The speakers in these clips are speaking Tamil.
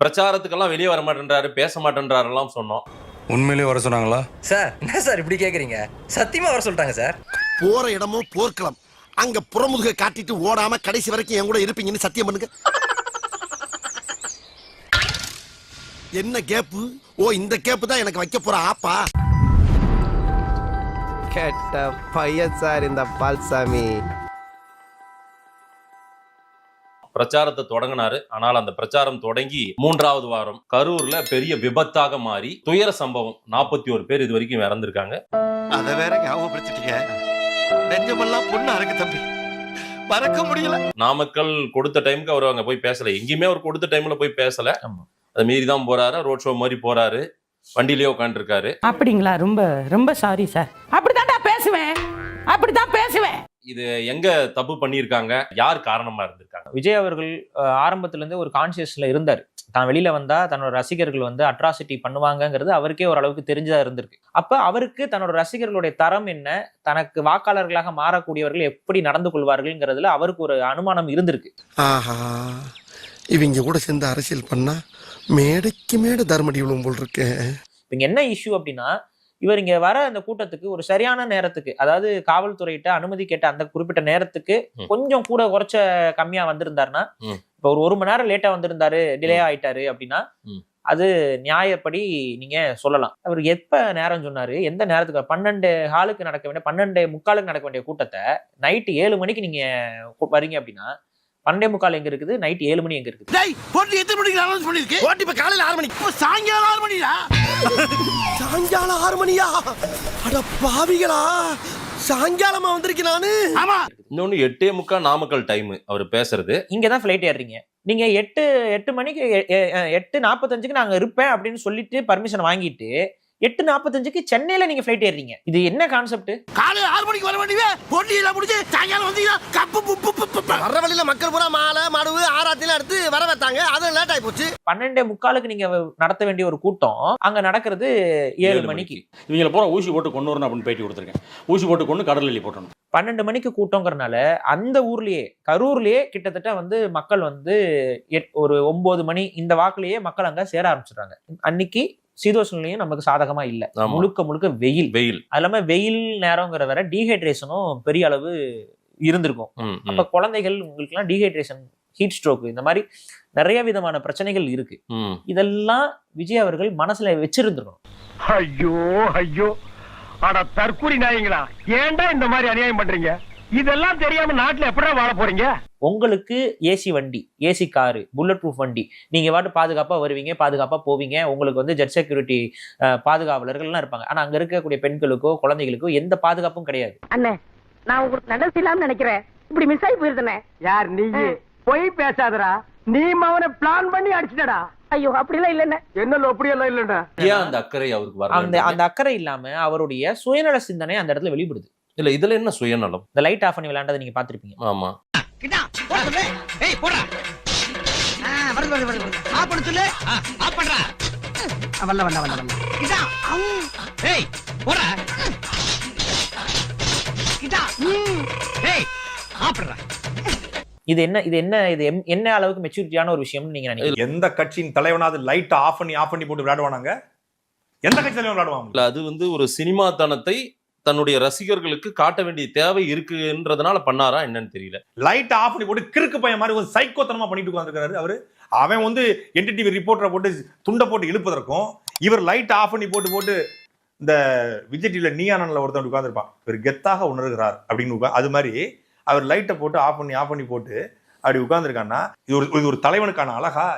பிரச்சாரத்துக்கெல்லாம் வெளியே வர மாட்டேன்றாரு, பேச மாட்டேன்றாருலாம் சொன்னோம். உண்மையிலேயே வர சொன்னாங்களா சார்? என்ன சார் இப்படி கேக்குறீங்க? சத்தியமா வர சொல்லிட்டாங்க சார். போற இடமும் போர்க்களம், அங்க புறமுதுக காட்டிட்டு ஓடாம கடைசி வரைக்கும் என் கூட இருப்பீங்கன்னு சத்தியம் பண்ணுங்க. என்ன கேப்பு? ஓ, இந்த கேப்பு தான் எனக்கு வைக்க போற ஆப்பா. கெட்ட பையன் சார் இந்த பால்சாமி. பிரச்சாரத்தை தொடங்கினாரு. ஆனால் அந்த பிரச்சாரம் தொடங்கி 3வது வாரம் கரூர்ல பெரிய விபத்தாக மாறி துயர சம்பவம். 41 பேர் இது வரைக்கும் இறந்திருக்காங்க. அத வேற ஞாபகப்படுத்திட்டீங்க. நெஞ்சமெல்லாம் பொண்ணு அறக்கு தம்பி, மறக்க முடியல. நாமக்கல் கொடுத்த டைமுக்கு அவர் அங்க போய் பேசல. எங்கேயுமே அவர் கொடுத்த டைம்ல போய் பேசல. அதை மீறி தான் போறாரு. ரோட் ஷோ மாதிரி போறாரு, வண்டியிலேயே உட்காந்துருக்காரு. அப்படிங்களா? ரொம்ப ரொம்ப சாரி சார். அப்படித்தான்டா பேசுவேன், அப்படித்தான் பேசுவேன். இது எங்க தப்பு பண்ணியிருக்காங்க, யார் காரணமா இருந்திருக்காங்க? விஜய் அவர்கள் ஆரம்பத்துல இருந்து ஒரு கான்சியஸ்ல இருந்தார். தான் வெளியில வந்தா தன்னோட ரசிகர்கள் வந்து அட்ராசிட்டி பண்ணுவாங்கங்கிறது அவருக்கே ஓரளவுக்கு தெரிஞ்சதா இருந்திருக்கு. அப்ப அவருக்கு தன்னோட ரசிகர்களுடைய தரம் என்ன, தனக்கு வாக்காளர்களாக மாறக்கூடியவர்கள் எப்படி நடந்து கொள்வார்கள்ங்கிறதுல அவருக்கு ஒரு அனுமானம் இருந்திருக்கு. ஆஹா, இவங்க கூட சேர்ந்து அரசியல் பண்ணா மேடைக்கு மேடை தர்மடி விழும் போல் இருக்கு. இங்க என்ன இஷ்யூ அப்படின்னா, இவர் இங்க வர அந்த கூட்டத்துக்கு ஒரு சரியான நேரத்துக்கு, அதாவது காவல்துறையிட்ட அனுமதி கேட்ட அந்த குறிப்பிட்ட நேரத்துக்கு கொஞ்சம் கூட குறைச்ச கம்மியா வந்திருந்தாருன்னா, இப்ப ஒரு மணி நேரம் லேட்டா வந்திருந்தாரு, டிலே ஆயிட்டாரு அப்படின்னா அது நியாயப்படி நீங்க சொல்லலாம். அவர் எப்ப நேரம் சொன்னாரு, எந்த நேரத்துக்கு? 12:15 நடக்க வேண்டிய 12:45 நடக்க வேண்டிய கூட்டத்தை நைட்டு 7 மணிக்கு நீங்க வரீங்க அப்படின்னா 12:45 எங்க இருக்குது, நைட் 7 மணி எங்க இருக்குது? டேய், போட்டி எத்தனை மணிக்கு அனௌன்ஸ் பண்ணிருக்கு? போட்டி இப்ப காலையில 6 மணிக்கு. இப்ப சாயங்காலம் 6 மணியா? சாயங்காலம் 6 மணியா? அட பாவிகளா, சாயங்காலமா வந்திருக்கேன் நானு. ஆமா. இன்னொன்னு 8:45 நாமக்கல் டைம் அவர் பேசுறது. இங்கதான் ஃபிளைட் ஏறுறீங்க நீங்க. 8 மணிக்கு 8:45க்கு நாங்க இருப்பேன் அப்படின்னு சொல்லிட்டு பர்மிஷன் வாங்கிட்டு 8:45க்கு சென்னையில நீங்க ஃபிளைட் ஏறுறீங்க. இது என்ன கான்செப்ட்? காலையில 6 மணிக்கு வர வேண்டியவே போட்டி எல்லாம் முடிஞ்சு சாயங்காலம் வந்தீங்க. வர்ற வழியில மக்கள் பூரா மாலை மடுவு ஆராத்தில எடுத்து வர வைத்தாங்க. அது லேட் ஆகி போச்சு. 12:45க்கு நீங்க நடத்த வேண்டிய ஒரு கூட்டம் அங்க நடக்கிறது 7 மணிக்கு. இவங்கள பூரா ஊசி போட்டு கொண்டு வரணும் அப்படின்னு பேட்டி கொடுத்துருக்கேன். ஊசி போட்டு கொண்டு கடலில் போட்டணும். 12 மணிக்கு கூட்டங்கிறனால அந்த ஊர்லயே, கரூர்லயே கிட்டத்தட்ட வந்து மக்கள் வந்து ஒரு 9 மணி இந்த வாக்குலயே மக்கள் அங்க சேர ஆரம்பிச்சிடுறாங்க. அன்னைக்கு சீதோஷன்லயும் நமக்கு சாதகமா இல்ல, முழுக்க முழுக்க வெயில். அது இல்லாம வெயில் நேரம்ங்கிற வர டீஹைட்ரேஷனும் பெரிய அளவு இருந்திருக்கும். அப்ப குழந்தைகள் உங்களுக்கு எல்லாம் டீஹைட்ரேஷன், ஹீட் ஸ்ட்ரோக், இந்த மாதிரி நிறைய விதமான பிரச்சனைகள் இருக்கு. இதெல்லாம் விஜய் அவர்கள் மனசுல வச்சிருந்திருக்கணும். ஐயோ ஐயோ, அட தற்கூரி நாயங்களா, ஏன்டா இந்த மாதிரி அநியாயம் பண்றீங்க? இதெல்லாம் தெரியாம நாட்டுல எப்படிடா வாழ போறீங்க? உங்களுக்கு ஏசி வண்டி, ஏசி காரு, புல்லட் ப்ரூஃப் வண்டி, நீங்க பாட்டு பாதுகாப்பா வருவீங்க, பாதுகாப்பா போவீங்க. உங்களுக்கு வந்து ஜெட் செக்யூரிட்டி பாதுகாவலர்கள் எல்லாம் இருப்பாங்க. ஆனா அங்க இருக்கக்கூடிய பெண்களுக்கோ குழந்தைகளுக்கோ எந்த பாதுகாப்பும் கிடையாது. அண்ணே, நான் உங்களுக்கு நல்லது செய்யலாம்னு நினைக்கிறேன், இப்படி மிஸ் ஆகி போயிருந்தேனே. யார் நீ? போய் பேசாதடா, நீ அவனை பிளான் பண்ணி அடிச்சிட்டடா. ஐயோ, அப்படிலாம் இல்லைண்ணே. என்ன அப்படியெல்லாம் இல்லடா. ஏன் அந்த அக்கறை அவருக்கு வரல? அந்த அக்கறை இல்லாம அவருடைய சுயநல சிந்தனை அந்த இடத்துல வெளிப்படுது. இல்ல, இதுல என்ன சுயநலம்? இந்த லைட் ஆஃப் பண்ணி விளையாண்டதை நீங்க பாத்திருப்பீங்க. ஆமா. இது என்ன அளவுக்கு மெச்சூரிட்டியான ஒரு விஷயம்னு நீங்க நினைக்கிறீங்க? எந்த கட்சியின் தலைவனாவது லைட் ஆஃப் பண்ணி போட்டு விளையாடுவானாங்க? எந்த கட்சி தலைவன் விளையாடுவாங்க? அது வந்து ஒரு சினிமா தனத்தை தன்னுடைய ரசிகர்களுக்கு காட்ட வேண்டிய தேவை இருக்குன்றதுனால பண்ணாரா என்னன்னு தெரியல. லைட் ஆஃப் பண்ணி போட்டு கிறுக்கு பையன் மாதிரி ஒரு சைக்கோத்தனமா பண்ணிட்டு உட்கார்ந்திருக்காரு அவரு. அவன் வந்து NDTV ரிப்போர்ட்டரை போட்டு துண்டை போட்டு இழுப்பதற்கும், இவர் லைட் ஆஃப் பண்ணி போட்டு இந்த விஜய் டிவில நீயானன்ல ஒருத்தன் உட்கார்ந்துருப்பான், இவர் கெத்தாக உணர்கிறார் அப்படின்னு. அது மாதிரி அவர் லைட்டை போட்டு ஆஃப் பண்ணி போட்டு அப்படி உட்கார்ந்துருக்கான்னா இது ஒரு தலைவனுக்கான அழகா?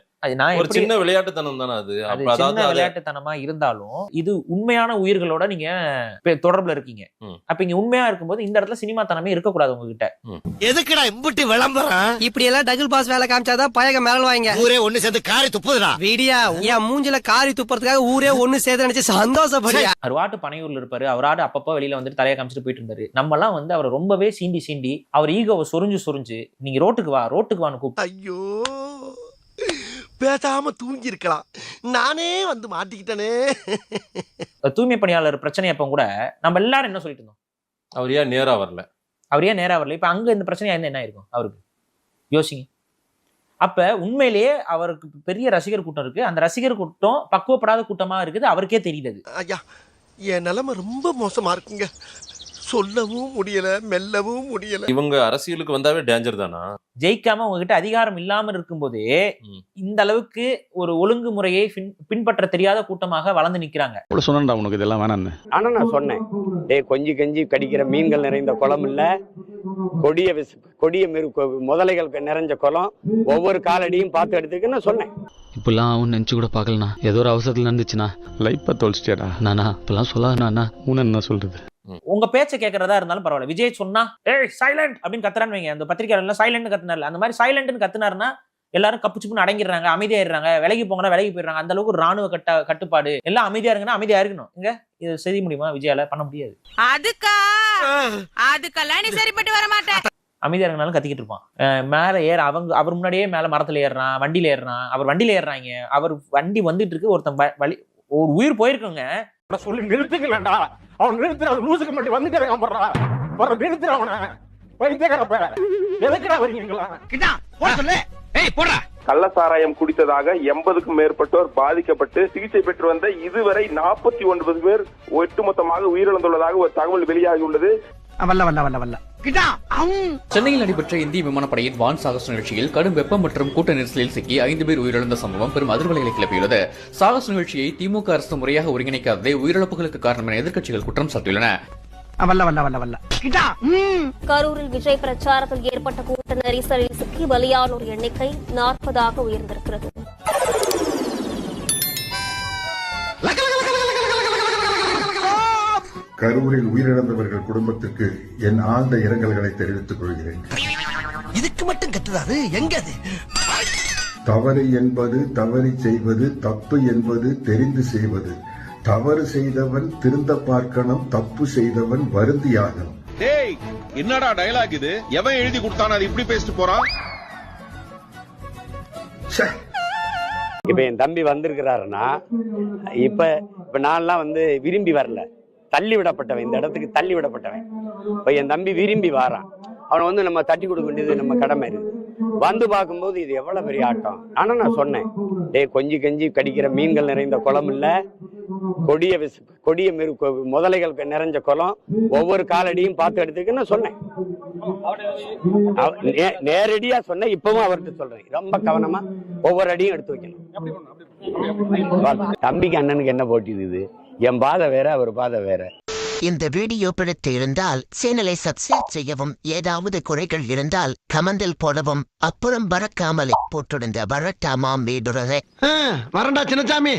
ஒரு சின்ன விளையாட்டுத்தனம் தானே அது. சின்ன விளையாட்டுத்தனமா இருந்தாலும் இது உண்மையான உயிர்களோட நீங்க தொடர்புல இருக்கீங்க. அப்ப இங்க உண்மையா இருக்கும்போது இந்த இடத்துல சினிமா தனமே இருக்கக்கூடாது உங்ககிட்ட. எதுக்குடா இம்புட்டி விளம்பரம்? இப்படி எல்லாம் டபுள் பாஸ் வேலை காமிச்சாதான் பயக மேல வாங்க. ஊரே ஒண்ணு சேர்ந்து காரி துப்புதுடா. வீடியா என் மூஞ்சில காரி துப்புறதுக்காக ஊரே ஒண்ணு சேர்த்து நினைச்சு சந்தோஷப்படியா. அவராட்டு பனையூர்ல இருப்பாரு, அவராடு அப்பப்ப வெளியில வந்துட்டு தலையை காமிச்சிட்டு போயிட்டு இருந்தாரு. நம்ம எல்லாம் வந்து அவரை ரொம்பவே சீண்டி அவர் ஈகோவை சொரிஞ்சு நீங்க ரோட்டுக்கு வான்னு கூப்பிட்டு, ஐயோ பேசாம தூங்கி இருக்கலாம், நானே வந்து மாட்டிக்கிட்டனே. தூய்மை பணியாளர் பிரச்சனை அப்ப கூட நம்ம எல்லாரும் என்ன சொல்லிட்டு இருந்தோம்? அவர் ஏன் நேரா வரல? இப்ப அங்க இந்த பிரச்சனையா என்ன இருக்கும் அவருக்கு? யோசிங்க. அப்ப உண்மையிலேயே அவருக்கு பெரிய ரசிகர் கூட்டம் இருக்கு. அந்த ரசிகர் கூட்டம் பக்குவப்படாத கூட்டமா இருக்குது, அவருக்கே தெரியுது. ஐயா என் நிலைமை ரொம்ப மோசமா இருக்குங்க. சொல்லவும் முடியல, மெல்லவும் முடியல. இவங்க அரசியலுக்கு வந்தாவே டேஞ்சர் தானா? ஜெயிக்காம உங்ககிட்ட அதிகாரம் இல்லாம இருக்கும்போதே இந்த அளவுக்கு ஒரு ஒழுங்குமுறையை பின்பற்ற தெரியாத கூட்டமாக வளர்ந்து நிக்கிறாங்க. சொன்னா உனக்கு இதெல்லாம் வேணான்னு. ஆனா நான் சொன்னேன், கொஞ்சி கஞ்சி கடிக்கிற மீன்கள் நிறைந்த குளம் இல்ல, கொடிய முதலைகள் நிறைஞ்ச குளம், ஒவ்வொரு காலடியும் பார்த்து எடுத்துக்குன்னு சொன்னேன். இப்பெல்லாம் அவன் நினைச்சு கூட பாக்கலண்ணா. ஏதோ ஒரு அவசரத்துல நடந்துச்சுண்ணா. லைஃப்பை தொலைச்சிட்டேடா. நானா இப்பெல்லாம் சொல்லாதுண்ணா. உன்ன என்ன சொல்றது? உங்க பேச்சை கேட்கறதா இருந்தாலும் பரவாயில்ல. விஜய் சொன்னா ஏய் சைலண்ட் அப்படின்னு கத்துறான்னு வைங்க. அந்த பத்திரிகையாளர் சைலண்ட் கத்துனார்ல, அந்த மாதிரி சைலண்ட்னு கத்துனாருன்னா எல்லாரும் கப்புச்சுப்புன்னு அடங்கிடுறாங்க, அமைதியாயிடுறாங்க. விலகி போங்கன்னா விலகி போயிடுறாங்க. அந்த அளவுக்கு ராணுவ கட்டுப்பாடு. எல்லாம் அமைதியா இருங்கன்னா அமைதியா இருக்கணும். இங்க இது செய்ய முடியுமா? விஜயால பண்ண முடியாது. அதுக்கெல்லாம் நீ சரிப்பட்டு வர மாட்டேன். அமைதியா இருந்தாலும் கத்திக்கிட்டு இருப்பான். மேல அவர் முன்னாடியே மேல மரத்துல ஏறுறான், வண்டியில ஏறுறான். அவர் வண்டியில ஏறுறாங்க, அவர் வண்டி வந்துட்டு இருக்கு, ஒருத்தன் வழி ஒரு உயிர் போயிருக்குங்க. சொல்லி நிறுத்துக்கலடா, அவன் நிறுத்துற லூசுக்கு மட்டும் வந்துட்டே இருக்கான். போடுறான் நிறுத்துற அவனை பைத்தியக்கார எதுக்குடா வரீங்களா? கள்ளசாராயம் குடித்ததாக 80க்கும் மேற்பட்டோர் பாதிக்கப்பட்டு சிகிச்சை பெற்று வந்த இதுவரை 49 பேர் ஒட்டுமொத்தமாக உயிரிழந்துள்ளதாக ஒரு தகவல் வெளியாகியுள்ளது. சென்னையில் நடைபெற்ற இந்திய விமானப்படையின் வான் சாகச நிகழ்ச்சியில் கடும் வெப்பம் மற்றும் கூட்ட நெரிசலில் சிக்கி 5 பேர் உயிரிழந்த சம்பவம் பெரும் அதிர்வலைகளை கிளப்பியுள்ளது. சாகச நிகழ்ச்சியை திமுக அரசு முறையாக ஒருங்கிணைக்காததே உயிரிழப்புகளுக்கு காரணம் என எதிர்க்கட்சிகள் குற்றம் சாட்டியுள்ளன. கரூரில் விஜய் பிரச்சாரத்தில் ஏற்பட்ட கூட்ட நெரிசலில் சிக்கி பலியானோர் எண்ணிக்கை 40ஆக உயர்ந்திருக்கிறது. கரூரில் உயிரிழந்தவர்கள் குடும்பத்திற்கு என் ஆழ்ந்த இரங்கல்களை தெரிவித்துக் கொள்கிறேன். இதுக்கு மட்டும் கத்துறாரு எங்க? தவறு என்பது தவறி செய்வது, தப்பு என்பது தெரிந்து செய்வது. தவறு செய்தவன் திருந்த பார்க்கணும், தப்பு செய்தவன் வருந்தியாகணும். டேய், என்னடா டயலாக் இது? எவன் எழுதி கொடுத்தானே அது இப்படி பேசிட்டு போறான்? இப்ப என் தம்பி வந்திருக்கிறாருன்னா இப்ப நான்லாம் விரும்பி வரல, தள்ளி விடப்பட்டவன். இந்த இடத்துக்கு தள்ளி விடப்பட்டவன். இப்ப என் தம்பி விரும்பி வாரான். அவனை நம்ம தட்டி கொடுக்க வேண்டியது நம்ம கடமை இருக்கு. வந்து பார்க்கும்போது இது எவ்வளவு பெரிய ஆட்டம். ஆனா நான் சொன்னேன், கொஞ்சி கஞ்சி கடிக்கிற மீன்கள் நிறைந்த குளம் இல்ல, கொடிய முதலைகள் நிறைஞ்ச குளம், ஒவ்வொரு காலடியும் பார்த்து எடுத்துக்குன்னு சொன்னேன். நேரடியா சொன்னேன். இப்பவும் அவர்கிட்ட சொல்றேன், ரொம்ப கவனமா ஒவ்வொரு அடியும் எடுத்து வைக்கணும். தம்பிக்கு அண்ணனுக்கு என்ன போட்டி இது? என் பாதை வேற, அவர் பாதை வேற. இந்த வீடியோ பிடித்து இருந்தால் சேனலை சப்ஸ்கிரைப் செய்யவும், ஏதாவது குறைகள் இருந்தால் கமெண்டில் போடவும், அப்புறம் மறக்காமலே போட்டிருந்த வரட்டாமாம் வீடுறதே வரண்டா Chinnasamy.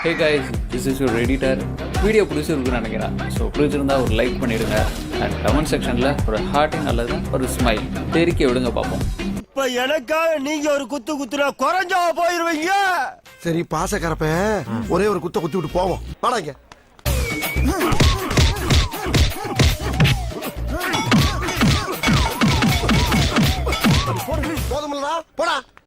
Hey guys, this is your editor. Video பிடிச்சிருக்குன்னு நினைக்கிறேன். ஸோ பிடிச்சிருந்தா ஒரு லைக் பண்ணிடுங்க அண்ட் கமெண்ட் செக்ஷன்ல ஒரு ஹார்ட்டிங் அல்லது ஒரு ஸ்மைல் தெரிக்க விடுங்க பார்ப்போம். இப்ப எனக்காக நீங்க ஒரு குத்துனா குறைஞ்சா போயிருவீங்க. சரி பாசக்கரப்ப ஒரே ஒரு குத்தி விட்டு போவோம். வாடாங்க.